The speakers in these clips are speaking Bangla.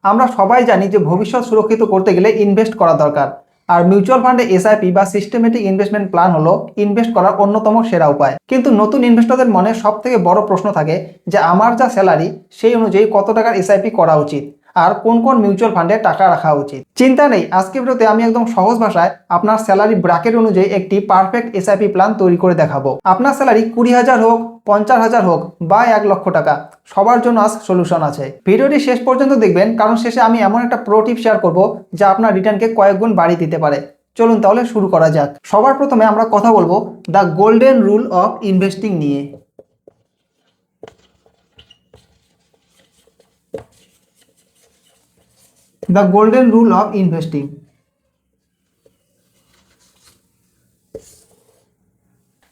আমরা সবাই জানি যে ভবিষ্যৎ সুরক্ষিত করতে গেলে ইনভেস্ট করা দরকার। আর মিউচুয়াল ফান্ডে এসআইপি বা সিস্টেমেটিক ইনভেস্টমেন্ট প্ল্যান হলো ইনভেস্ট করার অন্যতম সেরা উপায়। কিন্তু নতুন ইনভেস্টরদের মনে সব থেকে বড় প্রশ্ন থাকে যে আমার যা স্যালারি সেই অনুযায়ী কত টাকার এসআইপি করা উচিত আর কোন কোন মিউচুয়াল ফান্ডে টাকা রাখা উচিত। চিন্তা নেই, আজকের ভিডিওতে আমি একদম সহজ ভাষায় আপনার স্যালারি ব্র্যাকেট অনুযায়ী একটি পারফেক্ট এসআইপি প্ল্যান তৈরি করে দেখাবো। আপনার স্যালারি 20,000 হোক, 50,000 হোক বা 1,00,000 টাকা, সবার জন্য আজ সলিউশন আছে। ভিডিওটি শেষ পর্যন্ত দেখবেন, কারণ শেষে আমি এমন একটা প্রো টিপ শেয়ার করব যা আপনার রিটার্নকে কয়েক গুণ বাড়িয়ে দিতে পারে। চলুন তাহলে শুরু করা যাক। সবার প্রথমে আমরা কথা বলবো the golden rule of investing নিয়ে। The golden rule of investing.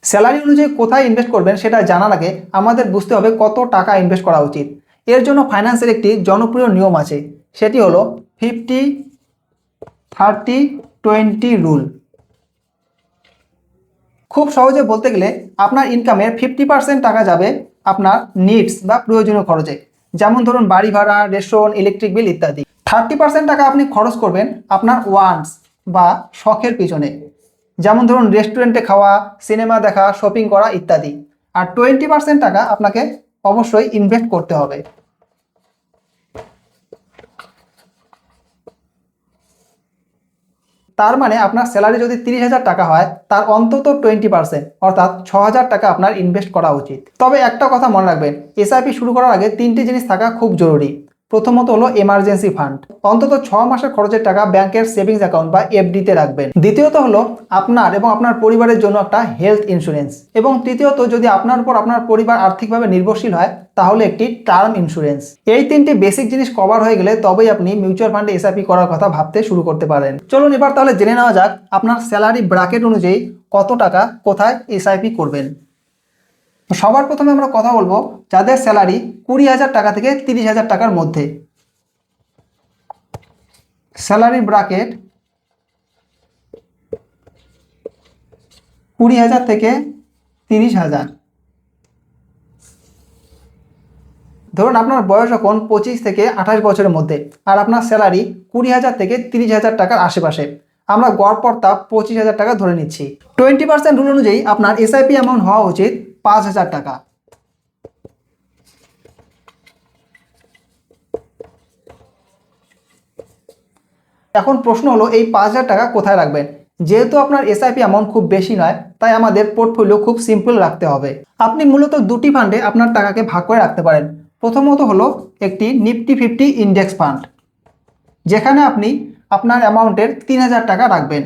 Salary অনুযায়ী কোথায় ইনভেস্ট করবেন সেটা জানার আগে আমাদের বুঝতে হবে কত টাকা ইনভেস্ট করা উচিত। এর জন্য ফাইন্যান্সের একটি জনপ্রিয় নিয়ম আছে, সেটি হলো 50-30-20 রুল। খুব সহজে বলতে গেলে আপনার ইনকামের 50% টাকা যাবে আপনার নিডস বা প্রয়োজনীয় খরচে, যেমন ধরুন বাড়ি ভাড়া, রেশন, ইলেকট্রিক বিল ইত্যাদি। 30% টাকা আপনি খরচ করবেন আপনার ওয়ান্টস বা শখের পিছনে, যেমন ধরুন রেস্টুরেন্টে খাওয়া, সিনেমা দেখা, শপিং করা ইত্যাদি। আর 20% টাকা আপনাকে অবশ্যই ইনভেস্ট করতে হবে। তার মানে আপনার স্যালারি যদি 30,000 টাকা হয়, তার অন্তত 20% অর্থাৎ 6,000 টাকা আপনার ইনভেস্ট করা উচিত। তবে একটা কথা মনে রাখবেন, এসআইপি শুরু করার আগে 3টি জিনিস থাকা খুব জরুরি। প্রথমত হলো এমার্জেন্সি ফান্ড, অন্তত 6 মাসের খরচের টাকা ব্যাংকের সেভিংস অ্যাকাউন্ট বা এফডিতে রাখবেন। দ্বিতীয়ত হলো আপনার এবং আপনার পরিবারের জন্য একটা হেলথ ইন্স্যুরেন্স। এবং তৃতীয়ত, যদি আপনার উপর আপনার পরিবার আর্থিকভাবে নির্ভরশীল হয় তাহলে একটি টার্ম ইন্স্যুরেন্স। এই 3টি বেসিক জিনিস কভার হয়ে গেলে তবেই আপনি মিউচুয়াল ফান্ডে এসআইপি করার কথা ভাবতে শুরু করতে পারেন। চলুন এবার তাহলে জেনে নেওয়া যাক আপনার স্যালারি ব্র্যাকেট অনুযায়ী কত টাকা কোথায় এসআইপি করবেন। তো সবার প্রথমে আমরা কথা বলবো যাদের স্যালারি 20,000 টাকা থেকে 30,000 টাকার মধ্যে। স্যালারি ব্র্যাকেট 20,000 থেকে 30,000। ধরুন আপনার বয়স এখন 25 থেকে 28 বছরের মধ্যে আর আপনার স্যালারি 20,000 থেকে 30,000 টাকার আশেপাশে। আমরা গড় পড়তা 25,000 টাকা ধরে নিচ্ছি। 20% রুল অনুযায়ী আপনার এসআইপি অ্যামাউন্ট হওয়া উচিত 5,000 টাকা। এখন প্রশ্ন হলো এই 5,000 টাকা কোথায় রাখবেন। যেহেতু আপনার এসআইপি অ্যামাউন্ট খুব বেশি নয়, তাই আমাদের পোর্টফোলিও খুব সিম্পল রাখতে হবে। আপনি মূলত দুটি ফান্ডে আপনার টাকাকে ভাগ করে রাখতে পারেন। প্রথমত হলো একটি নিফটি 50 ইন্ডেক্স ফান্ড, যেখানে আপনি আপনার অ্যামাউন্টের 3,000 টাকা রাখবেন।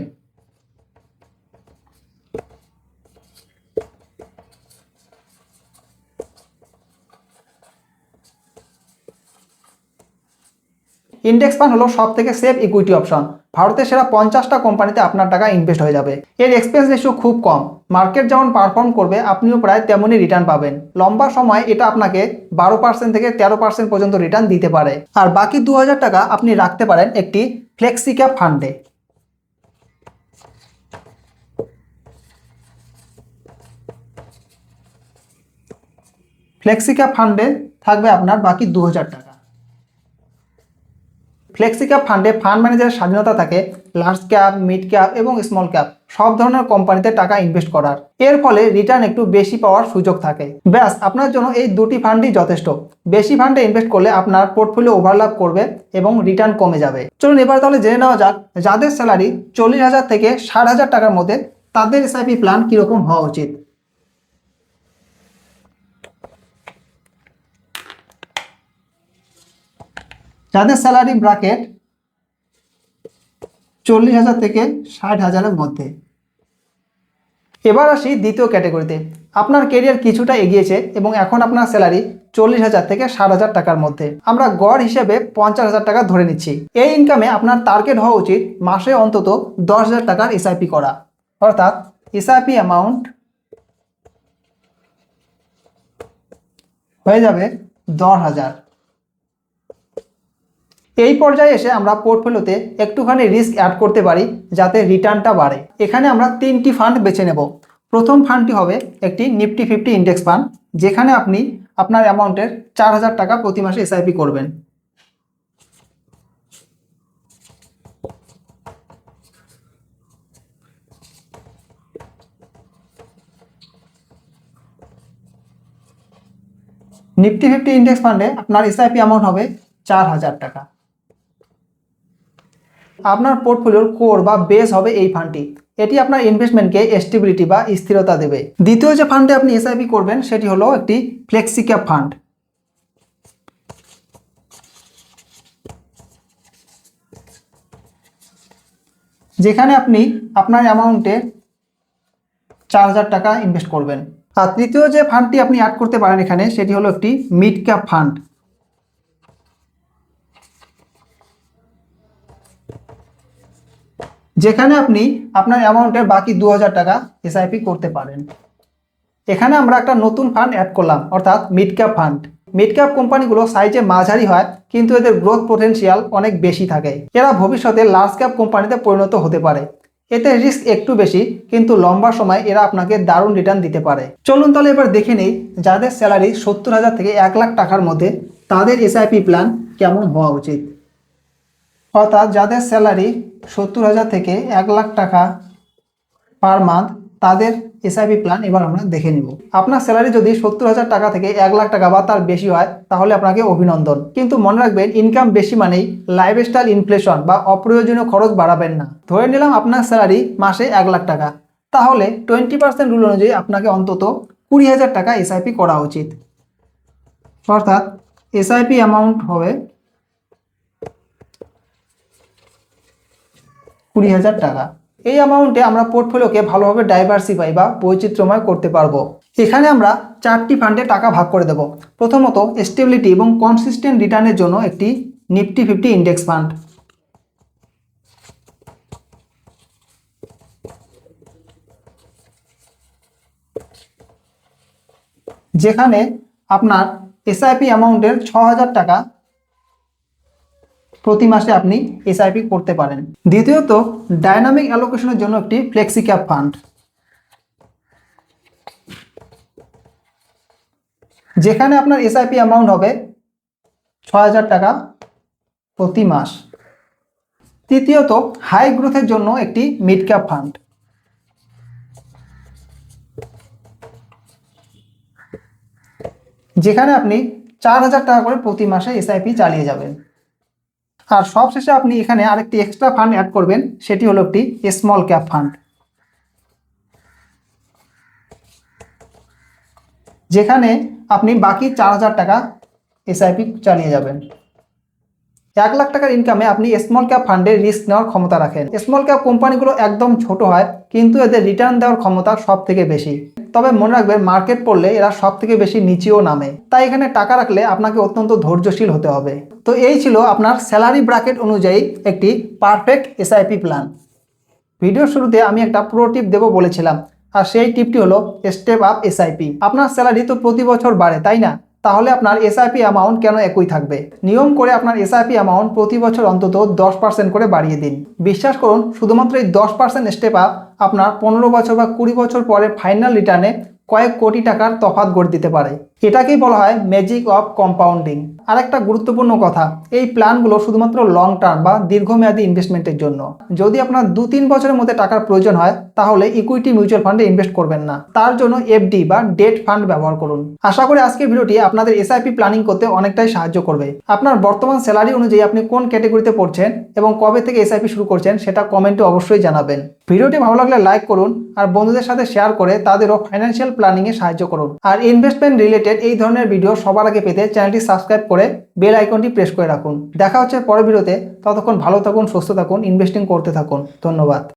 ইন্ডেক্স ফান্ড হলো সব থেকে সেফ ইকুইটি অপশন। ভারতের সেরা 50টা কোম্পানিতে আপনার টাকা ইনভেস্ট হয়ে যাবে। এর এক্সপেন্স রেশিও খুব কম। মার্কেট যেমন পারফর্ম করবে আপনিও প্রায় তেমনই রিটার্ন পাবেন। লম্বা সময় এটা আপনাকে 12% থেকে 13% পর্যন্ত রিটার্ন দিতে পারে। আর বাকি 2,000 টাকা আপনি রাখতে পারেন একটি ফ্লেক্সি ক্যাপ ফান্ডে। ফ্লেক্সি ক্যাপ ফান্ডে থাকবে আপনার বাকি 2,000 টাকা। ফ্লেক্সি ক্যাপ ফান্ডে ফান্ড ম্যানেজারের স্বাধীনতা থাকে লার্জ ক্যাপ, মিড ক্যাপ এবং স্মল ক্যাপ সব ধরনের কোম্পানিতে টাকা ইনভেস্ট করার। এর ফলে রিটার্ন একটু বেশি পাওয়ার সুযোগ থাকে। ব্যাস, আপনার জন্য এই দুটি ফান্ডই যথেষ্ট। বেশি ফান্ডে ইনভেস্ট করলে আপনার পোর্টফোলিও ওভারল্যাপ করবে এবং রিটার্ন কমে যাবে। চলুন এবার তাহলে জেনে নেওয়া যাক যাদের স্যালারি 40,000 থেকে 60,000 টাকার মধ্যে তাদের এসআইপি প্ল্যান কিরকম হওয়া উচিত। যাদের স্যালারি ব্র্যাকেট 40,000 থেকে 60,000-এর মধ্যে। এবার আসি দ্বিতীয় ক্যাটাগরিতে। আপনার কেরিয়ার কিছুটা এগিয়েছে এবং এখন আপনার স্যালারি 40,000 থেকে 60,000 টাকার মধ্যে। আমরা গড় হিসেবে 50,000 টাকা ধরে নিচ্ছি। এই ইনকামে আপনার টার্গেট হওয়া উচিত মাসে অন্তত 10,000 টাকার এসআইপি করা, অর্থাৎ এসআইপি অ্যামাউন্ট হয়ে যাবে 10,000। এই পর্যায়ে এসে আমরা পোর্টফোলিওতে একটুখানি রিস্ক অ্যাড করতে পারি যাতে রিটার্নটা বাড়ে। এখানে আমরা 3টি ফান্ড বেছে নেব। প্রথম ফান্ডটি হবে একটি নিফটি 50 ইন্ডেক্স ফান্ড, যেখানে আপনি আপনার অ্যামাউন্টের 4,000 টাকা প্রতি মাসে এসআইপি করবেন। নিফটি 50 ইন্ডেক্স ফান্ডে আপনার এসআইপি অ্যামাউন্ট হবে 4000 টাকা। আপনার পোর্টফোলিওর কোর বা বেস হবে এই ফান্ডটি। এটি আপনার ইনভেস্টমেন্টকে স্টেবিলিটি বা স্থিরতা দেবে। দ্বিতীয় যে ফান্ডে আপনি এসআইপি করবেন সেটি হলো একটি ফ্লেক্সি ক্যাপ ফান্ড। যেখানে আপনি আপনার অ্যামাউন্টে 4000 টাকা ইনভেস্ট করবেন। আর তৃতীয় যে ফান্ডটি আপনি অ্যাড করতে পারেন এখানে সেটি হলো একটি মিড ক্যাপ ফান্ড। যেখানে আপনি আপনার অ্যামাউন্টের বাকি 2000 টাকা এসআইপি করতে পারেন। এখানে আমরা একটা নতুন ফান্ড অ্যাড করলাম, অর্থাৎ mid cap fund. Mid cap কোম্পানিগুলো সাইজে মাঝারি হয়, কিন্তু এদের গ্রোথ পোটেনশিয়াল অনেক বেশি থাকে। এরা ভবিষ্যতে লার্জ ক্যাপ কোম্পানিতে পরিণত হতে পারে। এতে রিস্ক একটু বেশি, কিন্তু লম্বা সময় এরা আপনাকে দারুণ রিটার্ন দিতে পারে। চলুন তাহলে এবার দেখে নেই যাদের স্যালারি 70,000 থেকে 1 লাখ টাকার মধ্যে তাদের এসআইপি প্ল্যান কেমন হওয়া উচিত। অর্থাৎ যাদের স্যালারি 70,000 থেকে 1 লাখ টাকা পার মান্থ তাদের এসআইপি প্ল্যান এবার আমরা দেখে নিব। আপনার স্যালারি যদি 70,000 টাকা থেকে 1 লাখ টাকা বা তার বেশি হয় তাহলে আপনাকে অভিনন্দন। কিন্তু মনে রাখবেন, ইনকাম বেশি মানেই লাইফস্টাইল ইনফ্লেশন বা অপ্রয়োজনীয় খরচ বাড়াবেন না। ধরে নিলাম আপনার স্যালারি মাসে 1 লাখ টাকা, তাহলে 20% রুল অনুযায়ী আপনাকে অন্তত 20,000 টাকা এসআইপি করা উচিত। অর্থাৎ এসআইপি অ্যামাউন্ট হবে 20,000 টাকা। এই অ্যামাউন্টে আমরা পোর্টফোলিওকে ভালোভাবে ডাইভার্সিফাই বা বৈচিত্র্যময় করতে পারবো। এখানে আমরা 4টি ফান্ডে টাকা ভাগ করে দেব। প্রথমত, স্টেবিলিটি এবং কনসিস্টেন্ট রিটার্নের জন্য একটি নিফটি 50 ইন্ডেক্স ফান্ড। যেখানে আপনার এসআইপি অ্যামাউন্টের 6000 টাকা প্রতি মাসে আপনি এসআইপি করতে পারেন। দ্বিতীয়ত, ডাইনামিক অ্যালোকেশনের জন্য একটি ফ্লেক্সি ক্যাপ ফান্ড। যেখানে আপনার এসআইপি অ্যামাউন্ট হবে 6000 টাকা প্রতি মাস। তৃতীয়ত, হাই গ্রোথের জন্য একটি মিড ক্যাপ ফান্ড। যেখানে আপনি 4000 টাকা করে প্রতি মাসে এসআইপি চালিয়ে যাবেন। আর সবশেষে আপনি এখানে আরেকটি এক্সট্রা ফান্ড অ্যাড করবেন, সেটি হলো একটি স্মল ক্যাপ ফান্ড। যেখানে আপনি বাকি 4000 টাকা এসআইপি চালিয়ে যাবেন। 1 লাখ টাকার ইনকামে আপনি স্মল ক্যাপ ফান্ডে রিস্ক নেওয়ার ক্ষমতা রাখেন। স্মল ক্যাপ কোম্পানিগুলো একদম ছোট হয়, কিন্তু এদের রিটার্ন দেওয়ার ক্ষমতা সব থেকে বেশি। তবে মনে রাখবেন, মার্কেট পড়লে এরা সব থেকে বেশি নিচেও নামে। তাই এখানে টাকা রাখলে আপনাকে অত্যন্ত ধৈর্যশীল হতে হবে। তো এই ছিল আপনার স্যালারি ব্র্যাকেট অনুযায়ী একটি পারফেক্ট এসআইপি প্ল্যান। ভিডিওর শুরুতে আমি একটা প্রো টিপ দেবো বলেছিলাম, আর সেই টিপটি হলো স্টেপ আপ এসআইপি। আপনার স্যালারি তো প্রতি বছর বাড়ে, তাই না? তাহলে আপনার এসআইপি অ্যামাউন্ট কেন একই থাকবে? নিয়ম করে আপনার এসআইপি অ্যামাউন্ট প্রতি বছর অন্তত 10% করে বাড়িয়ে দিন। বিশ্বাস করুন, শুধুমাত্র এই 10% স্টেপ আপ আপনার 15 বছর বা 20 বছর পরে ফাইনাল রিটার্নে কয়েক কোটি টাকার তফাৎ গড়ে দিতে পারে। এটাকেই বলা হয় ম্যাজিক অফ কম্পাউন্ডিং। আর একটা গুরুত্বপূর্ণ কথা, এই প্ল্যানগুলো শুধুমাত্র লং টার্ম বা দীর্ঘমেয়াদী ইনভেস্টমেন্টের জন্য। যদি আপনার 2-3 বছরের মধ্যে টাকার প্রয়োজন হয় তাহলে ইকুইটি মিউচুয়াল ফান্ডে ইনভেস্ট করবেন না। তার জন্য এফডি বা ডেট ফান্ড ব্যবহার করুন। আশা করি আজকের ভিডিওটি আপনাদের এসআইপি প্ল্যানিং করতে অনেকটাই সাহায্য করবে। আপনার বর্তমান স্যালারি অনুযায়ী আপনি কোন ক্যাটাগরিতে পড়ছেন এবং কবে থেকে এসআইপি শুরু করছেন সেটা কমেন্টে অবশ্যই জানাবেন। ভিডিওটি ভালো লাগলে লাইক করুন, আর বন্ধুদের সাথে শেয়ার করে তাদেরও ফাইন্যান্সিয়াল প্ল্যানিংয়ে সাহায্য করুন। আর ইনভেস্টমেন্ট রিলেটেড এই ধরনের ভিডিও সবার আগে পেতে চ্যানেলটি সাবস্ক্রাইব করে বেল আইকনটি প্রেস করে রাখুন। দেখা হচ্ছে পরের ভিডিওতে। ততক্ষণ ভালো থাকুন, সুস্থ থাকুন, ইনভেস্টিং করতে থাকুন। ধন্যবাদ।